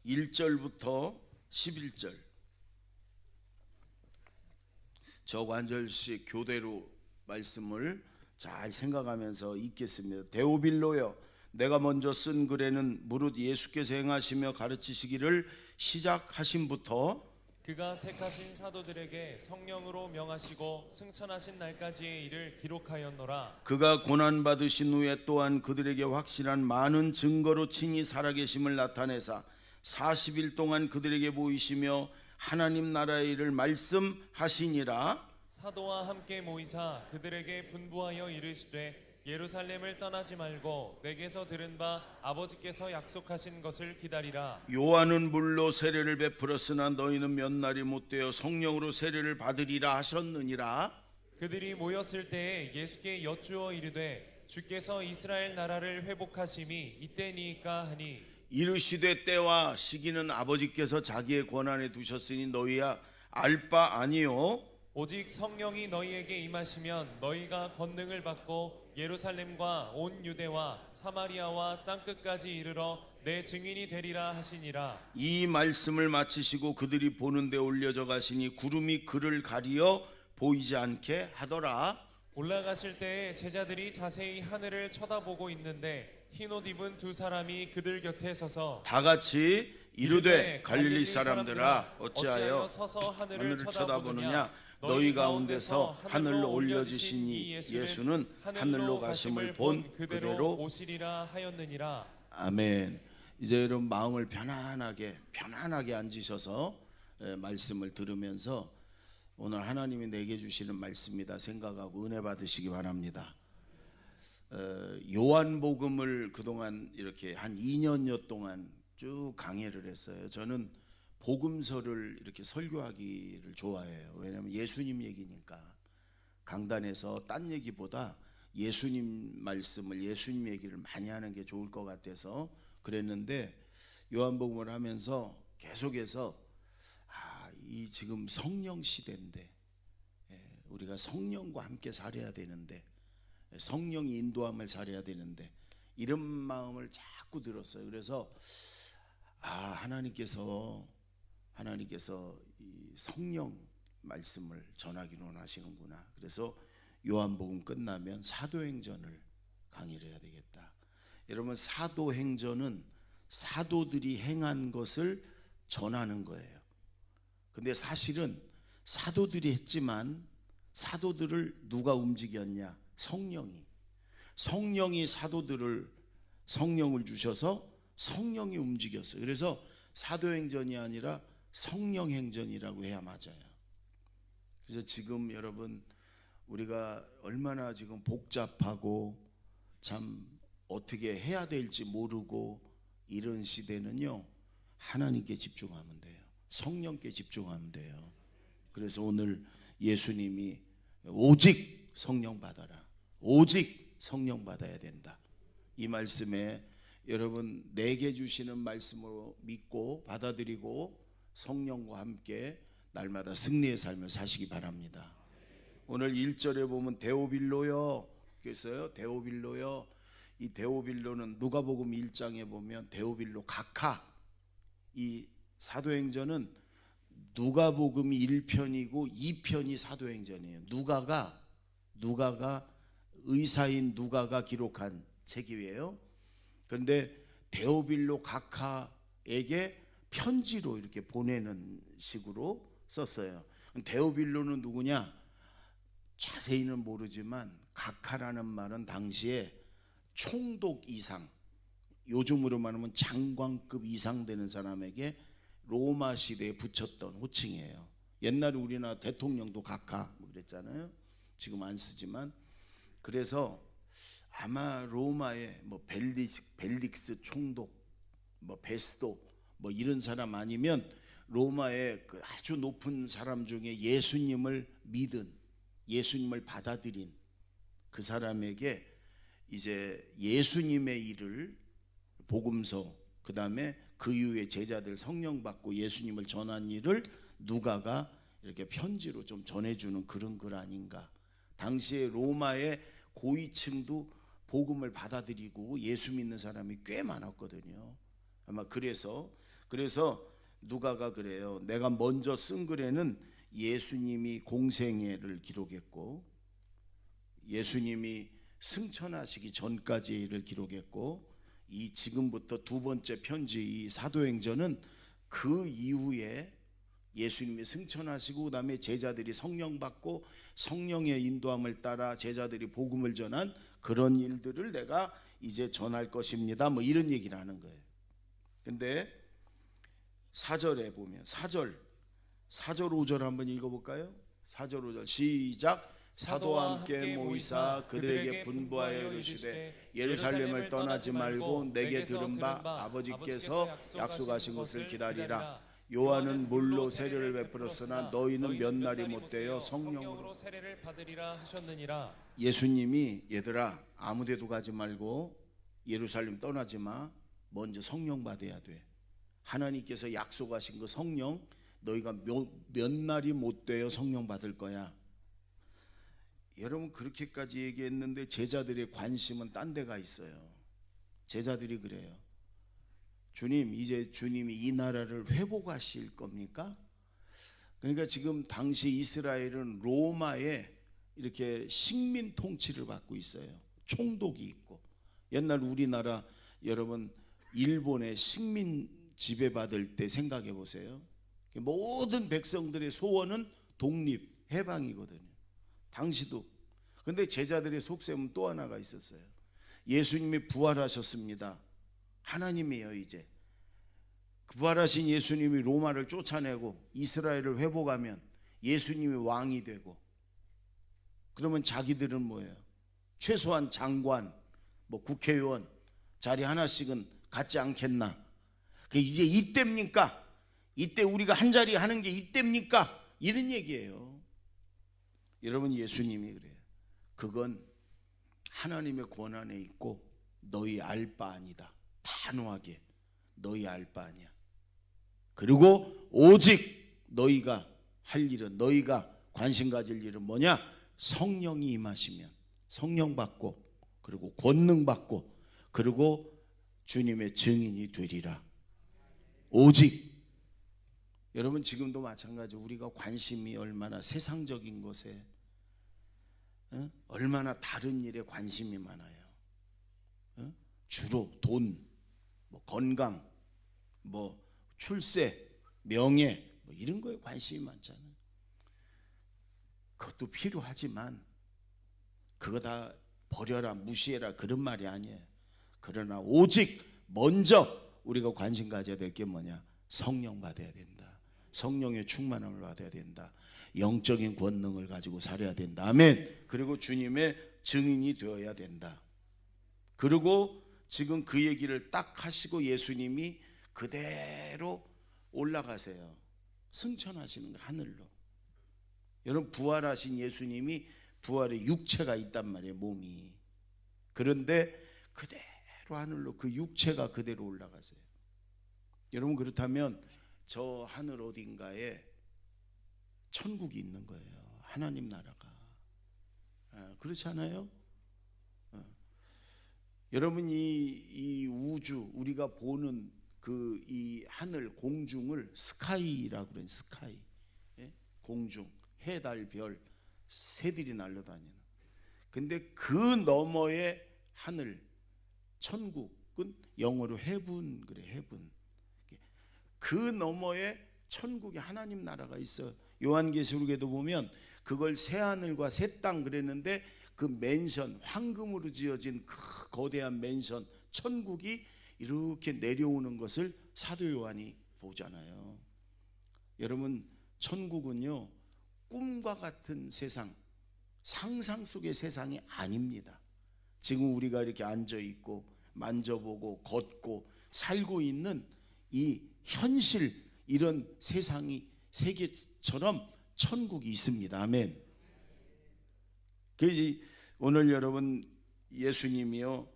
1절부터 11절 저관절식 교대로 말씀을 잘 생각하면서 읽겠습니다. 데오빌로여, 내가 먼저 쓴 글에는 무릇 예수께서 행하시며 가르치시기를 시작하심부터 그가 택하신 사도들에게 성령으로 명하시고 승천하신 날까지의 일을 기록하였노라. 그가 고난받으신 후에 또한 그들에게 확실한 많은 증거로 친히 살아계심을 나타내사 40일 동안 그들에게 보이시며 하나님 나라의 일을 말씀하시니라. 사도와 함께 모이사 그들에게 분부하여 이르시되 예루살렘을 떠나지 말고 내게서 들은 바 아버지께서 약속하신 것을 기다리라. 요한은 물로 세례를 베풀었으나 너희는 몇 날이 못되어 성령으로 세례를 받으리라 하셨느니라. 그들이 모였을 때에 예수께 여쭈어 이르되 주께서 이스라엘 나라를 회복하심이 이때니까 하니 이르시되 때와 시기는 아버지께서 자기의 권한에 두셨으니 너희야 알 바 아니요. 오직 성령이 너희에게 임하시면 너희가 권능을 받고 예루살렘과 온 유대와 사마리아와 땅끝까지 이르러 내 증인이 되리라 하시니라. 이 말씀을 마치시고 그들이 보는 데 올려져 가시니 구름이 그를 가리어 보이지 않게 하더라. 올라가실 때에 제자들이 자세히 하늘을 쳐다보고 있는데 흰옷 입은 두 사람이 그들 곁에 서서 다 같이 이르되 갈릴리 사람들아 어찌하여 서서 하늘을 쳐다보느냐. 너희 가운데서 하늘로 올려지신 이 예수는 하늘로 가심을 본 그대로 오시리라 하였느니라. 아멘. 이제 여러분 마음을 편안하게 앉으셔서 말씀을 들으면서 오늘 하나님이 내게 주시는 말씀이다 생각하고 은혜 받으시기 바랍니다. 요한복음을 그동안 이렇게 한 2년여 동안 쭉 강해를 했어요. 저는 복음서를 이렇게 설교하기를 좋아해요. 왜냐하면 예수님 얘기니까 강단에서 딴 얘기보다 예수님 말씀을 예수님 얘기를 많이 하는 게 좋을 것 같아서 그랬는데 요한복음을 하면서 계속해서 이 지금 성령 시대인데 우리가 성령과 함께 살아야 되는데 성령이 인도함을 살아야 되는데 이런 마음을 자꾸 들었어요. 그래서 하나님께서 이 성령 말씀을 전하기로 원하시는구나. 그래서 요한복음 끝나면 사도행전을 강의를 해야 되겠다. 여러분 사도행전은 사도들이 행한 것을 전하는 거예요. 근데 사실은 사도들이 했지만 사도들을 누가 움직였냐? 성령이 사도들을 성령을 주셔서 성령이 움직였어요. 그래서 사도행전이 아니라 성령행전이라고 해야 맞아요. 그래서 지금 여러분 우리가 얼마나 지금 복잡하고 참 어떻게 해야 될지 모르고 이런 시대는요, 하나님께 집중하면 돼요. 성령께 집중하면 돼요. 그래서 오늘 예수님이 오직 성령 받아라, 오직 성령 받아야 된다, 이 말씀에 여러분 내게 주시는 말씀으로 믿고 받아들이고 성령과 함께 날마다 승리의 삶을 사시기 바랍니다. 오늘 1절에 보면 데오빌로여 그랬어요. 데오빌로여. 이 데오빌로는 누가복음 1장에 보면 데오빌로 각하. 이 사도행전은 누가복음이 1편이고 2편이 사도행전이에요. 누가가 의사인 누가가 기록한 책이에요. 그런데 데오빌로 각하에게 편지로 이렇게 보내는 식으로 썼어요. 데오빌로는 누구냐? 자세히는 모르지만 각하라는 말은 당시에 총독 이상, 요즘으로 말하면 장관급 이상 되는 사람에게 로마 시대에 붙였던 호칭이에요. 옛날에 우리나라 대통령도 각하 그랬잖아요. 지금 안 쓰지만. 그래서 아마 로마의 뭐 벨릭스 총독, 뭐 베스도 뭐 이런 사람 아니면 로마의 그 아주 높은 사람 중에 예수님을 믿은, 예수님을 받아들인 그 사람에게 이제 예수님의 일을 복음서, 그 다음에 그 이후에 제자들 성령 받고 예수님을 전한 일을 누가가 이렇게 편지로 좀 전해주는 그런 글 아닌가. 당시에 로마의 고위층도 복음을 받아들이고 예수 믿는 사람이 꽤 많았거든요. 아마 그래서 그래서 누가가 그래요. 내가 먼저 쓴 글에는 예수님이 공생애를 기록했고 예수님이 승천하시기 전까지를 기록했고 이 지금부터 두 번째 편지 이 사도행전은 그 이후에 예수님이 승천하시고 그다음에 제자들이 성령 받고 성령의 인도함을 따라 제자들이 복음을 전한 그런 일들을 내가 이제 전할 것입니다. 뭐 이런 얘기를 하는 거예요. 근데 4절에 보면 4절 5절 한번 읽어볼까요? 4절 5절 시작. 사도와 함께 모이사 그들에게 분부하여 이르시되 예루살렘을 떠나지 말고 내게 들은 바 아버지께서 약속하신 것을 기다리라. 요한은 물로 세례를 베풀었으나 너희는 몇 날이 못되어 성령으로 세례를 받으리라 하셨느니라. 예수님이 얘들아 아무데도 가지 말고 예루살렘 떠나지 마. 먼저 성령 받아야 돼. 하나님께서 약속하신 그 성령 너희가 몇 날이 못되어 성령 받을 거야. 여러분 그렇게까지 얘기했는데 제자들의 관심은 딴 데가 있어요. 제자들이 그래요. 주님 이제 주님이 이 나라를 회복하실 겁니까? 그러니까 지금 당시 이스라엘은 로마의 이렇게 식민 통치를 받고 있어요. 총독이 있고 옛날 우리나라 여러분 일본의 식민 지배받을 때 생각해 보세요. 모든 백성들의 소원은 독립, 해방이거든요. 당시도. 근데 제자들의 속셈은 또 하나가 있었어요. 예수님이 부활하셨습니다. 하나님이에요. 이제 부활하신 예수님이 로마를 쫓아내고 이스라엘을 회복하면 예수님이 왕이 되고 그러면 자기들은 뭐예요? 최소한 장관, 뭐 국회의원 자리 하나씩은 갖지 않겠나? 이제 이때입니까? 이때 우리가 한 자리 하는 게 이때입니까? 이런 얘기예요. 여러분 예수님이 그래요. 그건 하나님의 권한에 있고 너희 알 바 아니다. 단호하게 너희 알 바 아니야. 그리고 오직 너희가 할 일은 너희가 관심 가질 일은 뭐냐? 성령이 임하시면 성령 받고 그리고 권능 받고 그리고 주님의 증인이 되리라. 오직 여러분 지금도 마찬가지. 우리가 관심이 얼마나 세상적인 것에 얼마나 다른 일에 관심이 많아요. 주로 돈, 뭐 건강, 뭐 출세, 명예 뭐 이런 거에 관심이 많잖아요. 그것도 필요하지만 그거 다 버려라 무시해라 그런 말이 아니에요. 그러나 오직 먼저 우리가 관심 가져야 될 게 뭐냐? 성령 받아야 된다. 성령의 충만함을 받아야 된다. 영적인 권능을 가지고 살아야 된다. 아멘. 그리고 주님의 증인이 되어야 된다. 그리고 지금 그 얘기를 딱 하시고 예수님이 그대로 올라가세요. 승천하시는 거 하늘로. 여러분 부활하신 예수님이 부활의 육체가 있단 말이에요. 몸이. 그런데 그대로 하늘로 그 육체가 그대로 올라가세요. 여러분 그렇다면 저 하늘 어딘가에 천국이 있는 거예요. 하나님 나라가. 그렇지 않아요? 여러분 이 우주 우리가 보는 그 이 하늘 공중을 스카이라고 그래요. 스카이. 공중 해, 달, 별 새들이 날아다니는. 근데 그 너머의 하늘 천국은 영어로 헤븐 그래. 헤븐. 그 너머에 천국에 하나님 나라가 있어요. 요한계시록에도 보면 그걸 새 하늘과 새 땅 그랬는데 그 맨션 황금으로 지어진 그 거대한 맨션 천국이 이렇게 내려오는 것을 사도 요한이 보잖아요. 여러분 천국은요 꿈과 같은 세상 상상 속의 세상이 아닙니다. 지금 우리가 이렇게 앉아 있고 만져보고 걷고 살고 있는 이 현실 이런 세상이 세계처럼 천국이 있습니다. 아멘. 그래서 오늘 여러분 예수님이요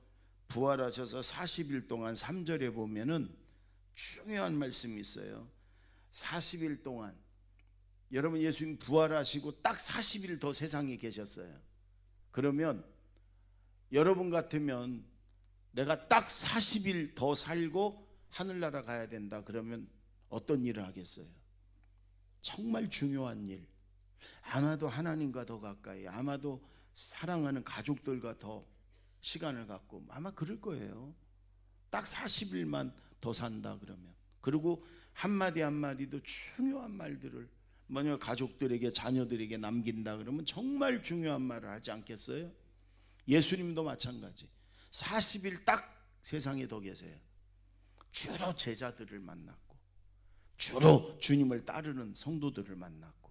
부활하셔서 40일 동안 3절에 보면은 중요한 말씀이 있어요. 40일 동안 여러분 예수님 부활하시고 딱 40일 더 세상에 계셨어요. 그러면 여러분 같으면 내가 딱 40일 더 살고 하늘나라 가야 된다 그러면 어떤 일을 하겠어요? 정말 중요한 일, 아마도 하나님과 더 가까이, 아마도 사랑하는 가족들과 더 시간을 갖고 아마 그럴 거예요. 딱 40일만 더 산다 그러면, 그리고 한마디 한마디도 중요한 말들을 만약 가족들에게 자녀들에게 남긴다 그러면 정말 중요한 말을 하지 않겠어요? 예수님도 마찬가지. 40일 딱 세상에 더 계세요. 주로 제자들을 만났고 주로 주님을 따르는 성도들을 만났고,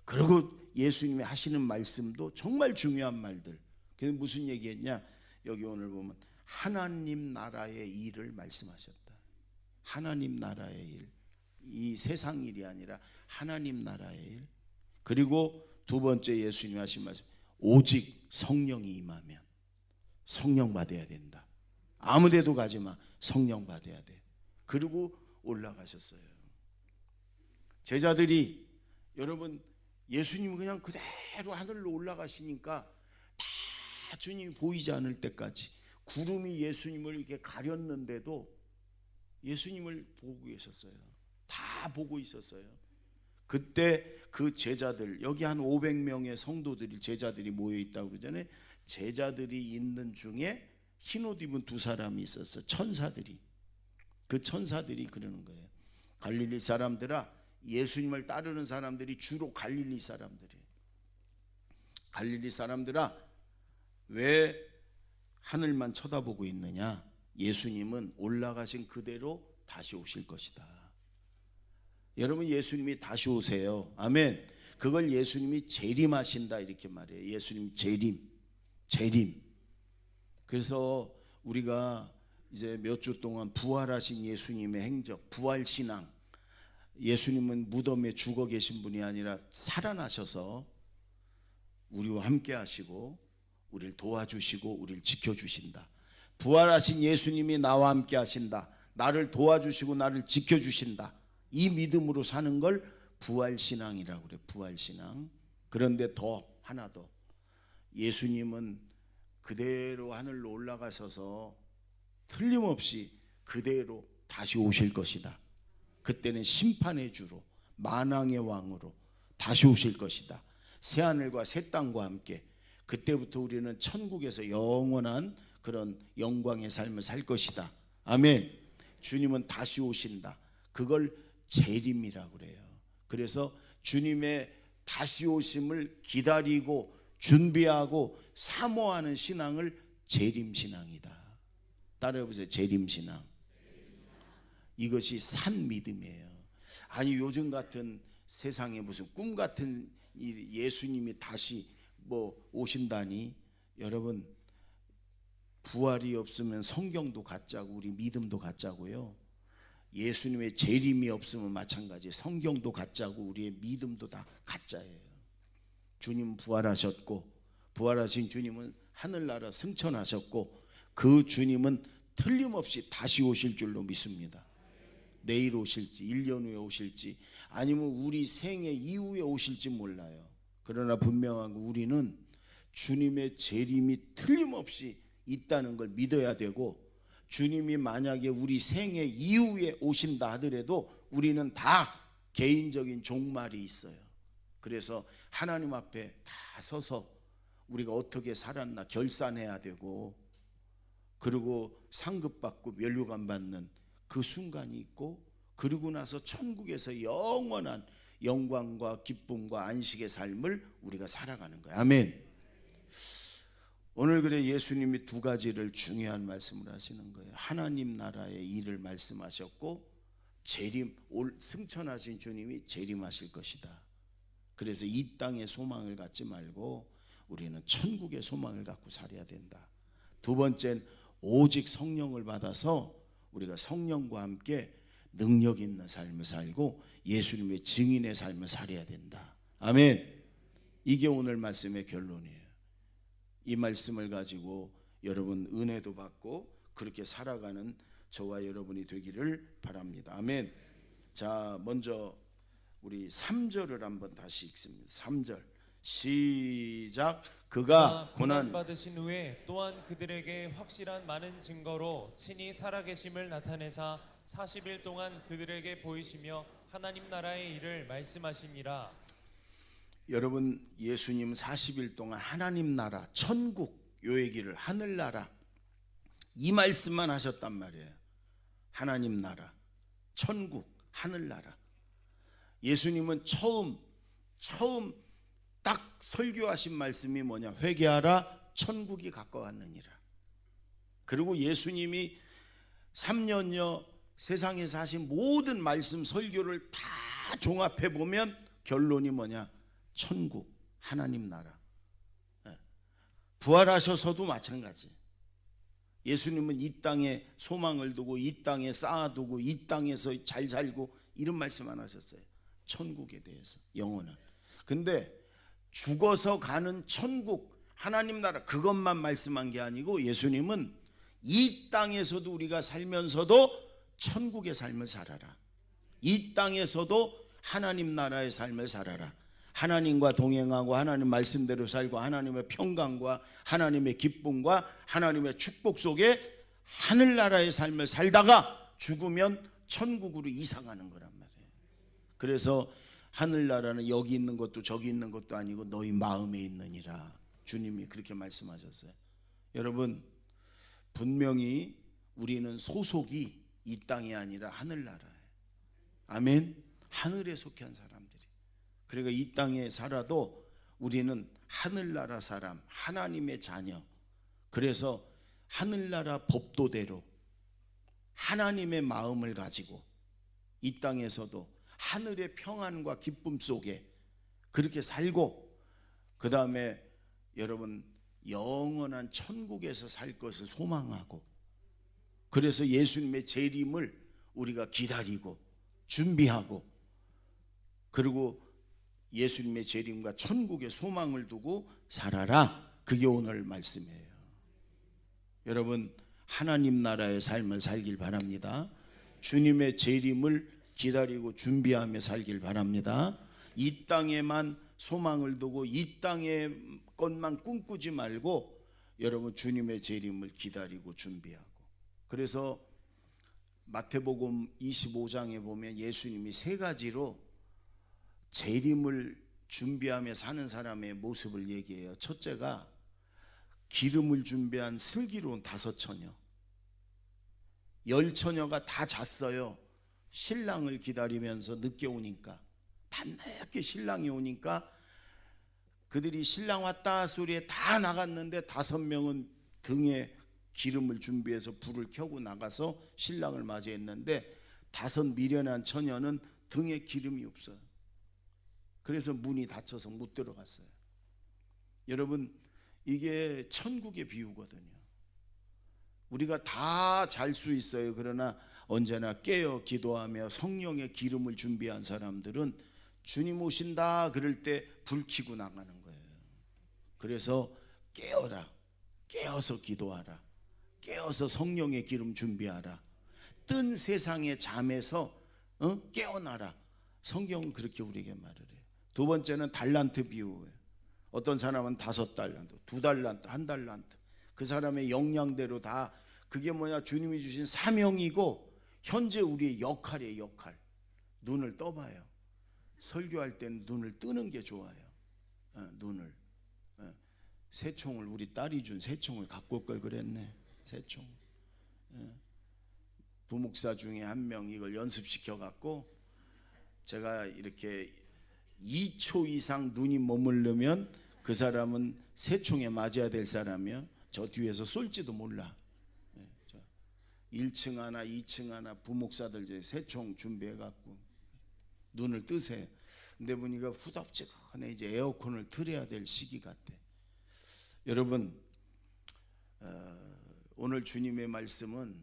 그리고 예수님이 하시는 말씀도 정말 중요한 말들. 그게 무슨 얘기했냐? 여기 오늘 보면 하나님 나라의 일을 말씀하셨다. 하나님 나라의 일, 이 세상 일이 아니라 하나님 나라의 일. 그리고 두 번째 예수님이 하신 말씀, 오직 성령이 임하면, 성령 받아야 된다. 아무데도 가지 마, 성령 받아야 돼. 그리고 올라가셨어요. 제자들이, 여러분, 예수님이 그냥 그대로 하늘로 올라가시니까 다 주님이 보이지 않을 때까지 구름이 예수님을 이렇게 가렸는데도 예수님을 보고 계셨어요. 다 보고 있었어요. 그때 그 제자들, 여기 한 500명의 성도들이, 제자들이 모여 있다고 그러잖아요. 제자들이 있는 중에 흰옷 입은 두 사람이 있었어요. 천사들이. 그 천사들이 그러는 거예요. 갈릴리 사람들아, 예수님을 따르는 사람들이 주로 갈릴리 사람들이에요. 갈릴리 사람들아, 왜 하늘만 쳐다보고 있느냐? 예수님은 올라가신 그대로 다시 오실 것이다. 여러분, 예수님이 다시 오세요. 아멘. 그걸 예수님이 재림하신다 이렇게 말해요. 예수님 재림. 그래서 우리가 이제 몇 주 동안 부활하신 예수님의 행적, 부활신앙, 예수님은 무덤에 죽어 계신 분이 아니라 살아나셔서 우리와 함께 하시고 우리를 도와주시고 우리를 지켜주신다. 부활하신 예수님이 나와 함께 하신다. 나를 도와주시고 나를 지켜주신다. 이 믿음으로 사는 걸 부활신앙이라고 그래요. 부활신앙. 그런데 더 하나 더, 예수님은 그대로 하늘로 올라가셔서 틀림없이 그대로 다시 오실 것이다. 그때는 심판의 주로, 만왕의 왕으로 다시 오실 것이다. 새하늘과 새 땅과 함께. 그때부터 우리는 천국에서 영원한 그런 영광의 삶을 살 것이다. 아멘. 주님은 다시 오신다. 그걸 재림이라고 그래요. 그래서 주님의 다시 오심을 기다리고 준비하고 사모하는 신앙을 재림신앙이다. 따라해보세요. 재림신앙. 이것이 산 믿음이에요. 아니, 요즘 같은 세상에 무슨 꿈 같은 예수님이 다시 오신다니. 여러분, 부활이 없으면 성경도 가짜고 우리 믿음도 가짜고요. 예수님의 재림이 없으면 마찬가지. 성경도 가짜고 우리의 믿음도 다 가짜예요. 주님 부활하셨고, 부활하신 주님은 하늘나라 승천하셨고, 그 주님은 틀림없이 다시 오실 줄로 믿습니다. 내일 오실지, 1년 후에 오실지, 아니면 우리 생애 이후에 오실지 몰라요. 그러나 분명한 거, 우리는 주님의 재림이 틀림없이 있다는 걸 믿어야 되고, 주님이 만약에 우리 생애 이후에 오신다 하더라도 우리는 다 개인적인 종말이 있어요. 그래서 하나님 앞에 다 서서 우리가 어떻게 살았나 결산해야 되고, 그리고 상급받고 면류관 받는 그 순간이 있고, 그러고 나서 천국에서 영원한 영광과 기쁨과 안식의 삶을 우리가 살아가는 거예요. 아멘. 오늘 그래 예수님이 두 가지를 중요한 말씀을 하시는 거예요. 하나님 나라의 일을 말씀하셨고, 재림, 승천하신 주님이 재림하실 것이다. 그래서 이 땅의 소망을 갖지 말고 우리는 천국의 소망을 갖고 살아야 된다. 두 번째는 오직 성령을 받아서 우리가 성령과 함께 능력 있는 삶을 살고 예수님의 증인의 삶을 살아야 된다. 아멘. 이게 오늘 말씀의 결론이에요. 이 말씀을 가지고 여러분 은혜도 받고 그렇게 살아가는 저와 여러분이 되기를 바랍니다. 아멘. 자, 먼저 우리 3절을 한번 다시 읽습니다. 3절 시작. 그가 고난 받으신 후에 또한 그들에게 확실한 많은 증거로 친히 살아계심을 나타내사 40일 동안 그들에게 보이시며 하나님 나라의 일을 말씀하시니라. 여러분, 예수님 40일 동안 하나님 나라, 천국 요 얘기를, 하늘나라 이 말씀만 하셨단 말이에요. 하나님 나라, 천국, 하늘나라. 예수님은 처음 딱 설교하신 말씀이 뭐냐? 회개하라, 천국이 가까웠느니라. 그리고 예수님이 3년여 세상에서 하신 모든 말씀 설교를 다 종합해 보면 결론이 뭐냐? 천국, 하나님 나라. 부활하셔서도 마찬가지. 예수님은 이 땅에 소망을 두고 이 땅에 쌓아두고 이 땅에서 잘 살고 이런 말씀 안 하셨어요. 천국에 대해서, 영원한. 근데 죽어서 가는 천국, 하나님 나라, 그것만 말씀한 게 아니고 예수님은 이 땅에서도 우리가 살면서도 천국의 삶을 살아라. 이 땅에서도 하나님 나라의 삶을 살아라. 하나님과 동행하고 하나님 말씀대로 살고 하나님의 평강과 하나님의 기쁨과 하나님의 축복 속에 하늘나라의 삶을 살다가 죽으면 천국으로 이상하는 거란 말이에요. 그래서 하늘나라는 여기 있는 것도 저기 있는 것도 아니고 너희 마음에 있느니라. 주님이 그렇게 말씀하셨어요. 여러분, 분명히 우리는 소속이 이 땅이 아니라 하늘나라예요. 아멘. 하늘에 속한 사람들이. 그러니까 이 땅에 살아도 우리는 하늘나라 사람, 하나님의 자녀. 그래서 하늘나라 법도대로 하나님의 마음을 가지고 이 땅에서도 하늘의 평안과 기쁨 속에 그렇게 살고, 그 다음에 여러분 영원한 천국에서 살 것을 소망하고, 그래서 예수님의 재림을 우리가 기다리고 준비하고, 그리고 예수님의 재림과 천국의 소망을 두고 살아라. 그게 오늘 말씀이에요. 여러분, 하나님 나라의 삶을 살길 바랍니다. 주님의 재림을 기다리고 준비하며 살길 바랍니다. 이 땅에만 소망을 두고 이 땅의 것만 꿈꾸지 말고 여러분 주님의 재림을 기다리고 준비하고. 그래서 마태복음 25장에 보면 예수님이 세 가지로 재림을 준비하며 사는 사람의 모습을 얘기해요. 첫째가 기름을 준비한 슬기로운 5처녀. 10처녀가 다 잤어요. 신랑을 기다리면서 늦게 오니까, 밤늦게 신랑이 오니까 그들이 신랑 왔다 소리에 다 나갔는데 5명은 등에 기름을 준비해서 불을 켜고 나가서 신랑을 맞이했는데 5 미련한 처녀는 등에 기름이 없어요. 그래서 문이 닫혀서 못 들어갔어요. 여러분, 이게 천국의 비유거든요. 우리가 다 잘 수 있어요. 그러나 언제나 깨어 기도하며 성령의 기름을 준비한 사람들은 주님 오신다 그럴 때 불 켜고 나가는 거예요. 그래서 깨어라. 깨어서 기도하라. 깨어서 성령의 기름 준비하라. 뜬 세상의 잠에서 깨어나라. 성경은 그렇게 우리에게 말을 해요. 두 번째는 달란트 비유예요. 어떤 사람은 5달란트, 2달란트, 1달란트. 그 사람의 역량대로 다, 그게 뭐냐? 주님이 주신 사명이고 현재 우리의 역할이에요. 역할. 눈을 떠봐요. 설교할 때는 눈을 뜨는 게 좋아요. 눈을. 새총을, 우리 딸이 준 새총을 갖고 올 걸 그랬네. 새총. 부목사 중에 한 명 이걸 연습시켜 갖고 제가 이렇게 2초 이상 눈이 머무르면 그 사람은 새총에 맞아야 될 사람이요. 저 뒤에서 쏠지도 몰라. 1층 하나 2층 하나 부목사들 이제 새총 준비해 갖고 눈을 뜨세요. 근데 보니까 후덥지근해. 이제 에어컨을 틀어야 될 시기 같아. 여러분, 오늘 주님의 말씀은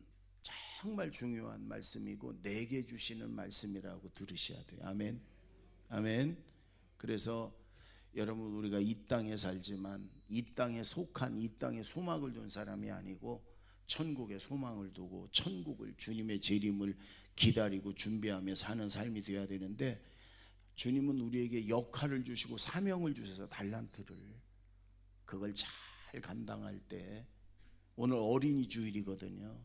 정말 중요한 말씀이고 내게 주시는 말씀이라고 들으셔야 돼요. 아멘. 아멘. 그래서 여러분, 우리가 이 땅에 살지만 이 땅에 속한, 이 땅에 소망을 둔 사람이 아니고 천국에 소망을 두고 천국을, 주님의 재림을 기다리고 준비하며 사는 삶이 되어야 되는데, 주님은 우리에게 역할을 주시고 사명을 주셔서 달란트를, 그걸 잘 감당할 때, 오늘 어린이 주일이거든요.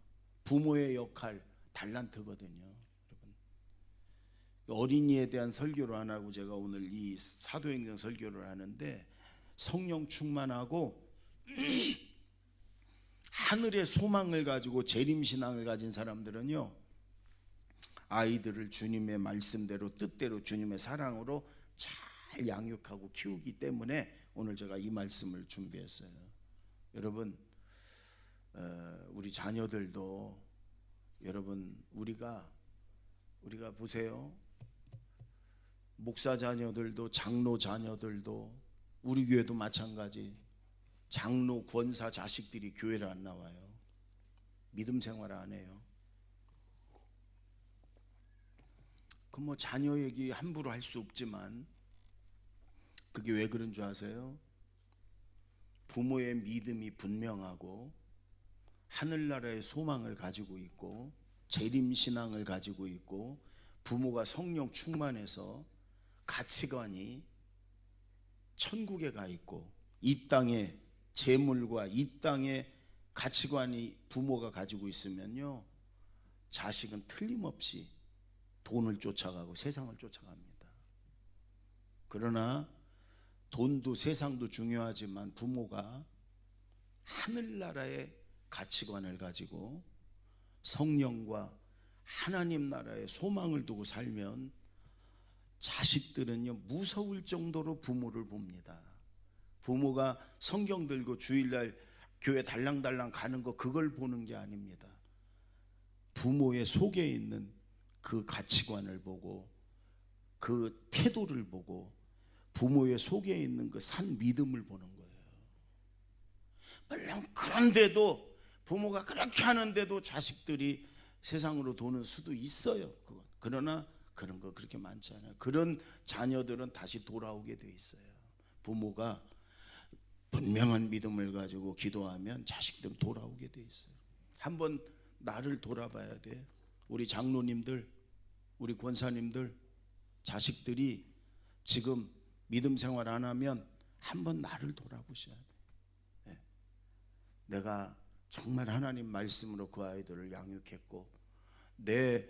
부모의 역할, 달란트거든요. 여러분, 어린이에 대한 설교를 안 하고 제가 오늘 이 사도행전 설교를 하는데, 성령 충만하고 하늘의 소망을 가지고 재림신앙을 가진 사람들은요, 아이들을 주님의 말씀대로 뜻대로 주님의 사랑으로 잘 양육하고 키우기 때문에 오늘 제가 이 말씀을 준비했어요. 여러분, 우리 자녀들도, 여러분, 우리가 보세요. 목사 자녀들도, 장로 자녀들도, 우리 교회도 마찬가지. 장로 권사 자식들이 교회를 안 나와요. 믿음 생활 안 해요. 그 뭐 자녀 얘기 함부로 할 수 없지만 그게 왜 그런 줄 아세요? 부모의 믿음이 분명하고 하늘나라의 소망을 가지고 있고 재림신앙을 가지고 있고 부모가 성령 충만해서 가치관이 천국에 가 있고 이 땅의 재물과 이 땅의 가치관이 부모가 가지고 있으면요, 자식은 틀림없이 돈을 쫓아가고 세상을 쫓아갑니다. 그러나 돈도 세상도 중요하지만 부모가 하늘나라의 가치관을 가지고 성령과 하나님 나라의 소망을 두고 살면 자식들은요, 무서울 정도로 부모를 봅니다. 부모가 성경 들고 주일날 교회 달랑달랑 가는 거, 그걸 보는 게 아닙니다. 부모의 속에 있는 그 가치관을 보고 그 태도를 보고 부모의 속에 있는 그 산 믿음을 보는 거예요. 물론 그런데도, 부모가 그렇게 하는데도 자식들이 세상으로 도는 수도 있어요. 그건. 그러나 그런 거 그렇게 많지 않아요. 그런 자녀들은 다시 돌아오게 돼 있어요. 부모가 분명한 믿음을 가지고 기도하면 자식들은 돌아오게 돼 있어요. 한번 나를 돌아봐야 돼. 우리 장로님들, 우리 권사님들, 자식들이 지금 믿음 생활 안 하면 한번 나를 돌아보셔야 돼. 네. 내가 정말 하나님 말씀으로 그 아이들을 양육했고 내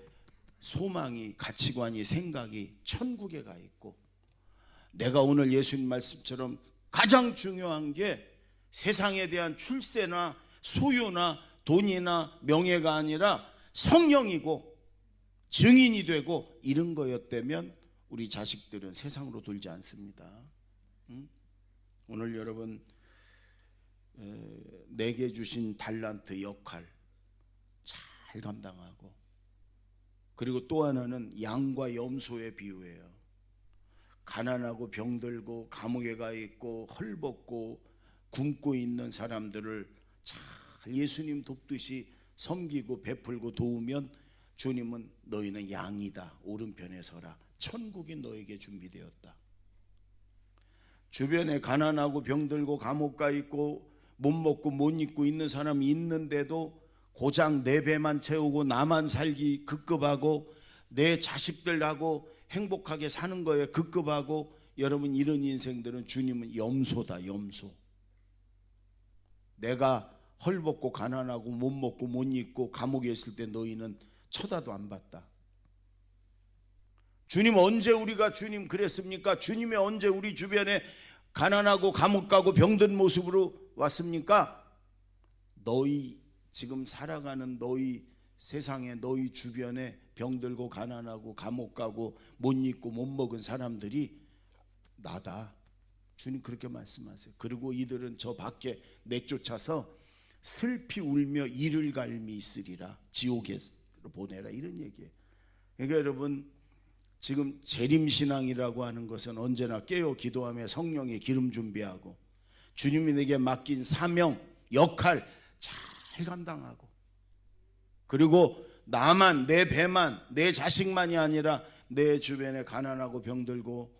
소망이, 가치관이, 생각이 천국에 가 있고, 내가 오늘 예수님 말씀처럼 가장 중요한 게 세상에 대한 출세나 소유나 돈이나 명예가 아니라 성령이고 증인이 되고 이런 거였다면 우리 자식들은 세상으로 돌지 않습니다. 오늘 여러분, 내게 주신 달란트 역할 잘 감당하고, 그리고 또 하나는 양과 염소의 비유예요. 가난하고 병들고 감옥에 가 있고 헐벗고 굶고 있는 사람들을 잘 예수님 돕듯이 섬기고 베풀고 도우면 주님은 너희는 양이다, 오른편에 서라, 천국이 너에게 준비되었다. 주변에 가난하고 병들고 감옥 가 있고 못 먹고 못 입고 있는 사람이 있는데도 고작 내 배만 채우고 나만 살기 급급하고 내 자식들하고 행복하게 사는 거에 급급하고, 여러분, 이런 인생들은 주님은 염소다, 염소. 내가 헐벗고 가난하고 못 먹고 못 입고 감옥에 있을 때 너희는 쳐다도 안 봤다. 주님 언제 우리가 주님 그랬습니까? 주님이 언제 우리 주변에 가난하고 감옥 가고 병든 모습으로 왔습니까? 너희 지금 살아가는 너희 세상에, 너희 주변에 병들고 가난하고 감옥 가고 못 입고 못 먹은 사람들이 나다. 주님 그렇게 말씀하세요. 그리고 이들은 저 밖에 내쫓아서 슬피 울며 이를 갈미 있으리라, 지옥에 보내라, 이런 얘기예요. 그러니까 여러분, 지금 재림신앙이라고 하는 것은 언제나 깨어 기도하며 성령의 기름 준비하고 주님이 내게 맡긴 사명, 역할 잘 감당하고, 그리고 나만, 내 배만, 내 자식만이 아니라 내 주변에 가난하고 병들고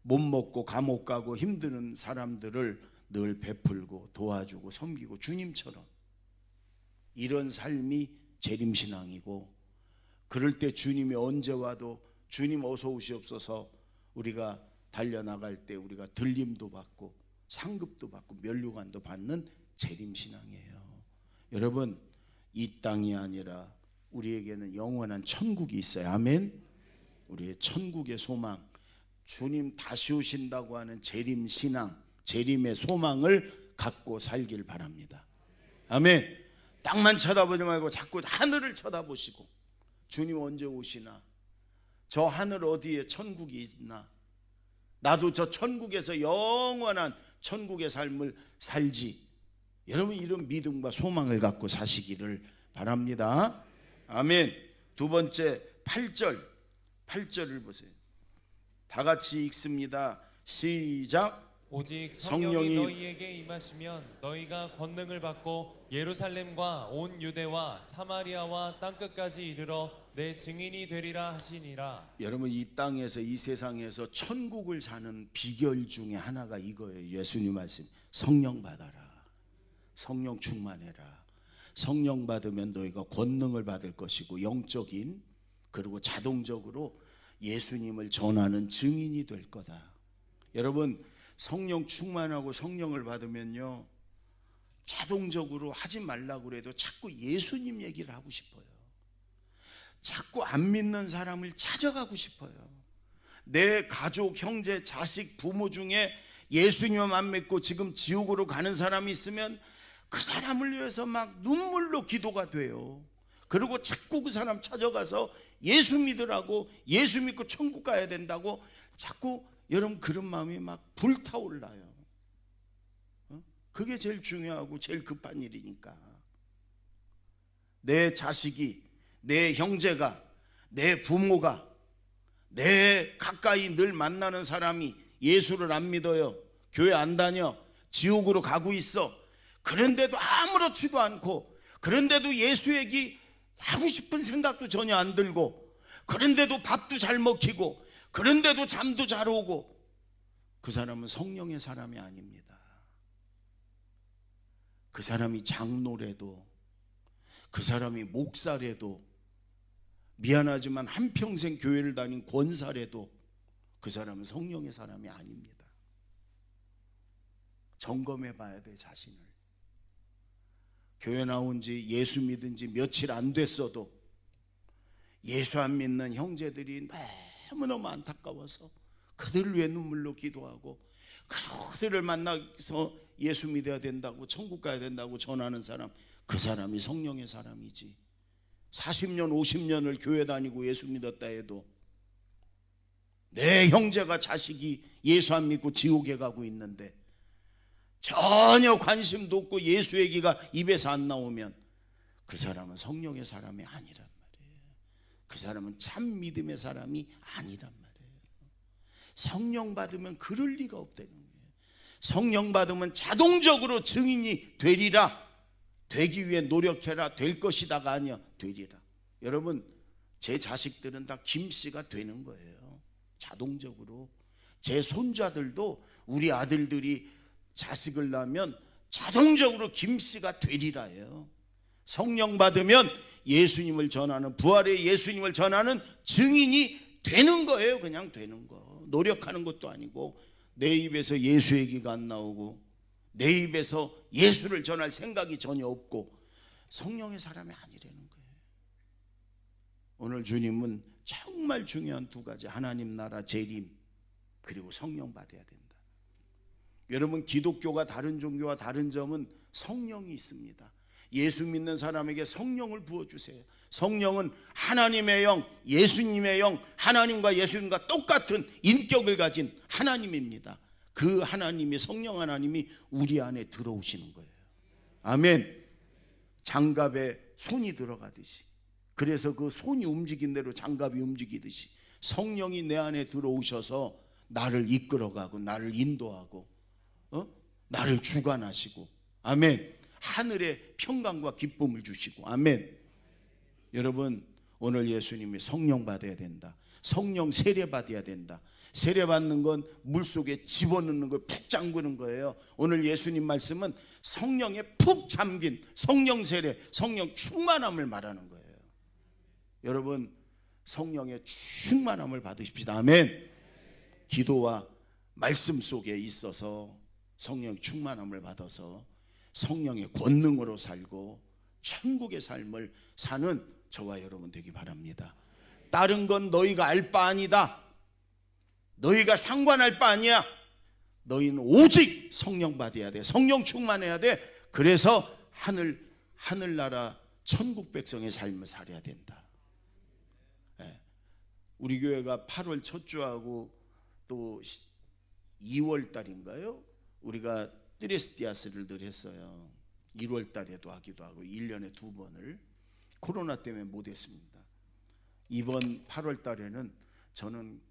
못 먹고 감옥 가고 힘드는 사람들을 늘 베풀고 도와주고 섬기고 주님처럼, 이런 삶이 재림신앙이고, 그럴 때 주님이 언제 와도 주님 어서 오시옵소서 우리가 달려나갈 때 우리가 들림도 받고 상급도 받고 면류관도 받는 재림신앙이에요. 여러분, 이 땅이 아니라 우리에게는 영원한 천국이 있어요. 아멘. 우리의 천국의 소망, 주님 다시 오신다고 하는 재림 신앙, 재림의 소망을 갖고 살길 바랍니다. 아멘. 땅만 쳐다보지 말고 자꾸 하늘을 쳐다보시고, 주님 언제 오시나, 저 하늘 어디에 천국이 있나, 나도 저 천국에서 영원한 천국의 삶을 살지. 여러분, 이런 믿음과 소망을 갖고 사시기를 바랍니다. 아멘. 두 번째 8절을 보세요. 다 같이 읽습니다. 시작. 오직 성령이 너희에게 임하시면 너희가 권능을 받고 예루살렘과 온 유대와 사마리아와 땅끝까지 이르러 내 증인이 되리라 하시니라. 여러분, 이 땅에서, 이 세상에서 천국을 사는 비결 중에 하나가 이거예요. 예수님 말씀, 성령 받아라. 성령 충만해라. 성령 받으면 너희가 권능을 받을 것이고, 영적인, 그리고 자동적으로 예수님을 전하는 증인이 될 거다. 여러분, 성령 충만하고 성령을 받으면요, 자동적으로 하지 말라고 그래도 자꾸 예수님 얘기를 하고 싶어요. 자꾸 안 믿는 사람을 찾아가고 싶어요. 내 가족, 형제, 자식, 부모 중에 예수님을 안 믿고 지금 지옥으로 가는 사람이 있으면 그 사람을 위해서 막 눈물로 기도가 돼요. 그리고 자꾸 그 사람 찾아가서 예수 믿으라고, 예수 믿고 천국 가야 된다고 자꾸, 여러분, 그런 마음이 막 불타올라요. 그게 제일 중요하고 제일 급한 일이니까. 내 자식이, 내 형제가, 내 부모가, 내 가까이 늘 만나는 사람이 예수를 안 믿어요. 교회 안 다녀. 지옥으로 가고 있어. 그런데도 아무렇지도 않고, 그런데도 예수 얘기 하고 싶은 생각도 전혀 안 들고, 그런데도 밥도 잘 먹히고, 그런데도 잠도 잘 오고, 그 사람은 성령의 사람이 아닙니다. 그 사람이 장로래도, 그 사람이 목사래도, 미안하지만 한평생 교회를 다닌 권사래도 그 사람은 성령의 사람이 아닙니다. 점검해 봐야 돼, 자신을. 교회 나온 지, 예수 믿은 지 며칠 안 됐어도 예수 안 믿는 형제들이 너무너무 안타까워서 그들을 위해 눈물로 기도하고, 그들을 만나서 예수 믿어야 된다고, 천국 가야 된다고 전하는 사람, 그 사람이 성령의 사람이지. 40년 50년을 교회 다니고 예수 믿었다 해도 내 형제가, 자식이 예수 안 믿고 지옥에 가고 있는데 전혀 관심도 없고 예수 얘기가 입에서 안 나오면 그 사람은 성령의 사람이 아니란 말이에요. 그 사람은 참 믿음의 사람이 아니란 말이에요. 성령 받으면 그럴 리가 없다는 거예요. 성령 받으면 자동적으로 증인이 되리라. 되기 위해 노력해라. 될 것이다가 아니야, 되리라. 여러분, 제 자식들은 다 김씨가 되는 거예요. 자동적으로. 제 손자들도 우리 아들들이 자식을 낳으면 자동적으로 김씨가 되리라예요. 성령 받으면 예수님을 전하는, 부활의 예수님을 전하는 증인이 되는 거예요. 그냥 되는 거. 노력하는 것도 아니고, 내 입에서 예수 얘기가 안 나오고, 내 입에서 예수를 전할 생각이 전혀 없고, 성령의 사람이 아니라는 거예요. 오늘 주님은 정말 중요한 두 가지, 하나님 나라 재림, 그리고 성령 받아야 된다. 여러분, 기독교가 다른 종교와 다른 점은 성령이 있습니다. 예수 믿는 사람에게 성령을 부어주세요. 성령은 하나님의 영, 예수님의 영, 하나님과 예수님과 똑같은 인격을 가진 하나님입니다. 그 하나님이, 성령 하나님이 우리 안에 들어오시는 거예요. 아멘. 장갑에 손이 들어가듯이, 그래서 그 손이 움직인 대로 장갑이 움직이듯이 성령이 내 안에 들어오셔서 나를 이끌어가고, 나를 인도하고, 나를 주관하시고, 아멘. 하늘의 평강과 기쁨을 주시고, 아멘. 여러분, 오늘 예수님이 성령 받아야 된다. 성령 세례 받아야 된다. 세례 받는 건 물속에 집어넣는 걸 푹 잠그는 거예요. 오늘 예수님 말씀은 성령에 푹 잠긴 성령 세례, 성령 충만함을 말하는 거예요. 여러분, 성령의 충만함을 받으십시다. 아멘. 기도와 말씀 속에 있어서 성령 충만함을 받아서 성령의 권능으로 살고 천국의 삶을 사는 저와 여러분 되기 바랍니다. 다른 건 너희가 알 바 아니다. 너희가 상관할 바 아니야. 너희는 오직 성령 받아야 돼. 성령 충만해야 돼. 그래서 하늘나라 천국 백성의 삶을 살아야 된다. 우리 교회가 8월 첫 주하고 또 2월 달인가요? 우리가 뜨레스디아스를 늘 했어요. 1월 달에도 하기도 하고 1년에 2번을. 코로나 때문에 못 했습니다. 이번 8월 달에는 저는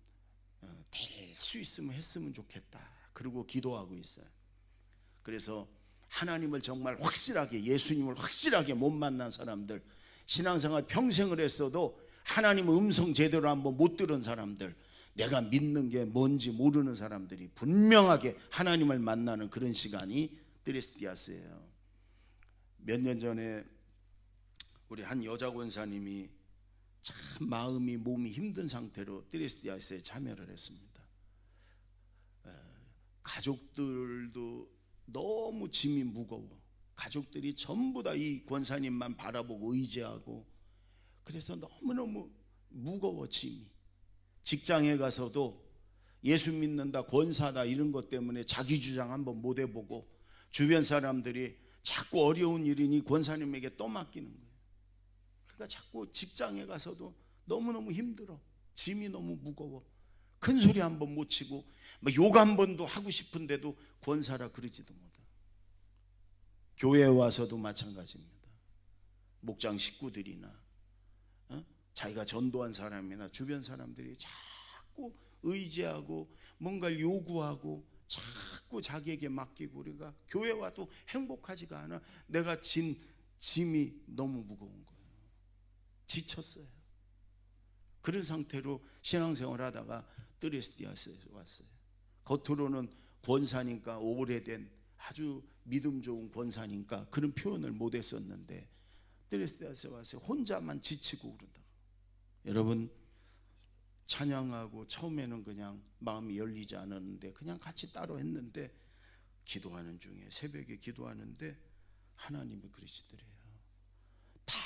될 수 있으면 했으면 좋겠다. 그리고 기도하고 있어요. 그래서 하나님을 정말 확실하게, 예수님을 확실하게 못 만난 사람들, 신앙생활 평생을 했어도 하나님의 음성 제대로 한번 못 들은 사람들, 내가 믿는 게 뭔지 모르는 사람들이 분명하게 하나님을 만나는 그런 시간이 뜨레스디아스예요. 몇 년 전에 우리 한 여자 권사님이 참 마음이 몸이 힘든 상태로 뜨레스디아스에 참여를 했습니다. 가족들도 너무 짐이 무거워. 가족들이 전부 다 이 권사님만 바라보고 의지하고, 그래서 너무너무 무거워 짐이. 직장에 가서도 예수 믿는다, 권사다 이런 것 때문에 자기 주장 한번 못 해보고, 주변 사람들이 자꾸 어려운 일이니 권사님에게 또 맡기는 거예요. 그러니까 자꾸 직장에 가서도 너무너무 힘들어. 짐이 너무 무거워. 큰 소리 한번 못 치고 욕 한 번도 하고 싶은데도 권사라 그러지도 못해. 교회에 와서도 마찬가지입니다. 목장 식구들이나 자기가 전도한 사람이나 주변 사람들이 자꾸 의지하고 뭔가를 요구하고 자꾸 자기에게 맡기고, 우리가 교회 와도 행복하지가 않아. 내가 짐이 너무 무거운 거예요. 지쳤어요. 그런 상태로 신앙생활 하다가 뜨레스디아스에 왔어요. 겉으로는 권사니까, 오래된 아주 믿음 좋은 권사니까 그런 표현을 못 했었는데, 뜨레스디아스에 와서 혼자만 지치고 그런다. 여러분, 찬양하고 처음에는 그냥 마음이 열리지 않았는데 그냥 같이 따로 했는데, 기도하는 중에 새벽에 기도하는데 하나님이 그러시더래요. 다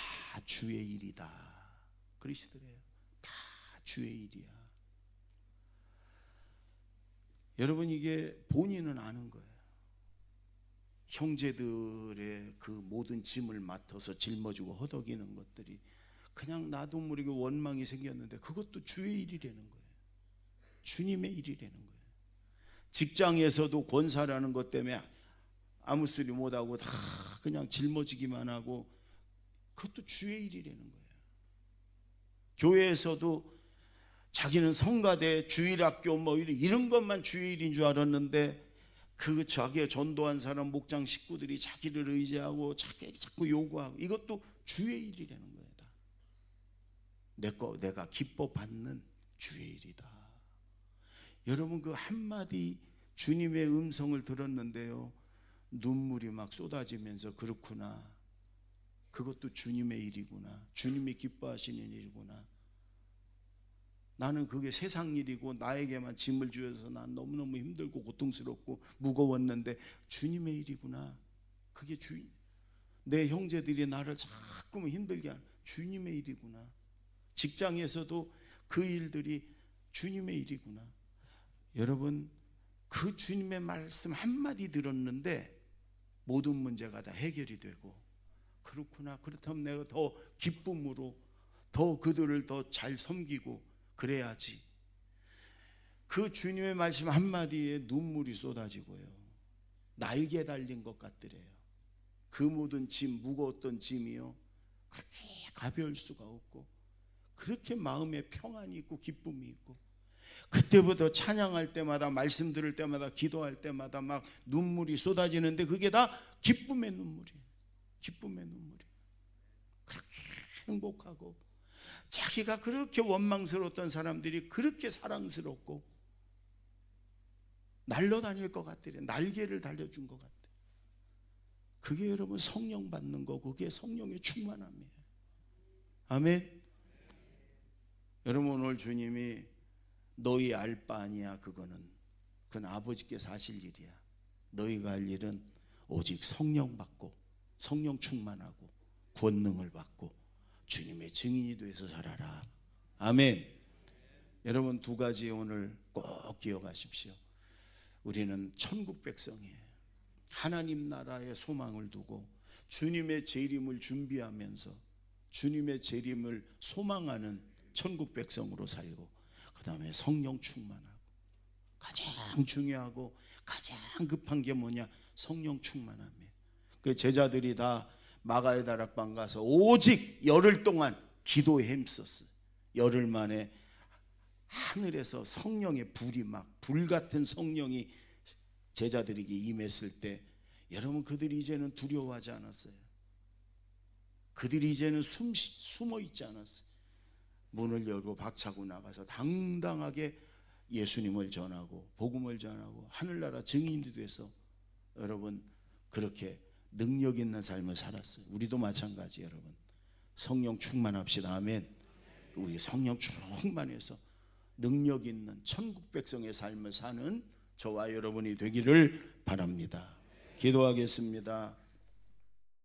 주의 일이다 그러시더래요. 다 주의 일이야. 여러분, 이게 본인은 아는 거예요. 형제들의 그 모든 짐을 맡아서 짊어지고 허덕이는 것들이 그냥 나도 모르게 원망이 생겼는데, 그것도 주의 일이라는 거예요. 주님의 일이라는 거예요. 직장에서도 권사라는 것 때문에 아무 소리 못하고 다 그냥 짊어지기만 하고, 그것도 주의 일이라는 거예요. 교회에서도 자기는 성가대, 주일학교 뭐 이런 것만 주의 일인 줄 알았는데, 그 자기의 전도한 사람, 목장 식구들이 자기를 의지하고 자꾸 요구하고, 이것도 주의 일이라는 거예요. 내가 기뻐 받는 주의 일이다. 여러분, 그 한마디 주님의 음성을 들었는데요, 눈물이 막 쏟아지면서, 그렇구나, 그것도 주님의 일이구나, 주님이 기뻐하시는 일이구나. 나는 그게 세상 일이고 나에게만 짐을 주어서 난 너무너무 힘들고 고통스럽고 무거웠는데, 주님의 일이구나. 그게 내 형제들이 나를 자꾸 힘들게 하는 주님의 일이구나. 직장에서도 그 일들이 주님의 일이구나. 여러분, 그 주님의 말씀 한마디 들었는데 모든 문제가 다 해결이 되고, 그렇구나, 그렇다면 내가 더 기쁨으로 더 그들을 더 잘 섬기고 그래야지. 그 주님의 말씀 한마디에 눈물이 쏟아지고요, 날개 달린 것 같더래요. 그 모든 짐, 무거웠던 짐이요, 그렇게 가벼울 수가 없고, 그렇게 마음에 평안이 있고 기쁨이 있고, 그때부터 찬양할 때마다, 말씀 들을 때마다, 기도할 때마다 막 눈물이 쏟아지는데, 그게 다 기쁨의 눈물이에요. 기쁨의 눈물이에요. 그렇게 행복하고, 자기가 그렇게 원망스러웠던 사람들이 그렇게 사랑스럽고 날려다닐 것 같더래. 날개를 달려준 것 같아. 그게 여러분 성령 받는 거고, 그게 성령의 충만함이에요. 아멘. 여러분, 오늘 주님이 너희 알 바 아니야, 그건 아버지께서 하실 일이야. 너희가 할 일은 오직 성령 받고, 성령 충만하고, 권능을 받고, 주님의 증인이 돼서 살아라. 아멘. 여러분 두 가지 오늘 꼭 기억하십시오. 우리는 천국 백성이에요. 하나님 나라의 소망을 두고 주님의 재림을 준비하면서 주님의 재림을 소망하는 천국 백성으로 살고, 그 다음에 성령 충만하고, 가장 중요하고 가장 급한 게 뭐냐? 성령 충만함이에요. 그 제자들이 다 마가의 다락방 가서 오직 열흘 동안 기도에 힘썼어요. 열흘 만에 하늘에서 성령의 불이 막 불같은 성령이 제자들에게 임했을 때, 여러분 그들이 이제는 두려워하지 않았어요. 그들이 이제는 숨어 있지 않았어요. 문을 열고 박차고 나가서 당당하게 예수님을 전하고 복음을 전하고 하늘나라 증인이 돼서 여러분 그렇게 능력 있는 삶을 살았어요. 우리도 마찬가지. 여러분 성령 충만합시다. 아멘. 우리 성령 충만해서 능력 있는 천국 백성의 삶을 사는 저와 여러분이 되기를 바랍니다. 기도하겠습니다.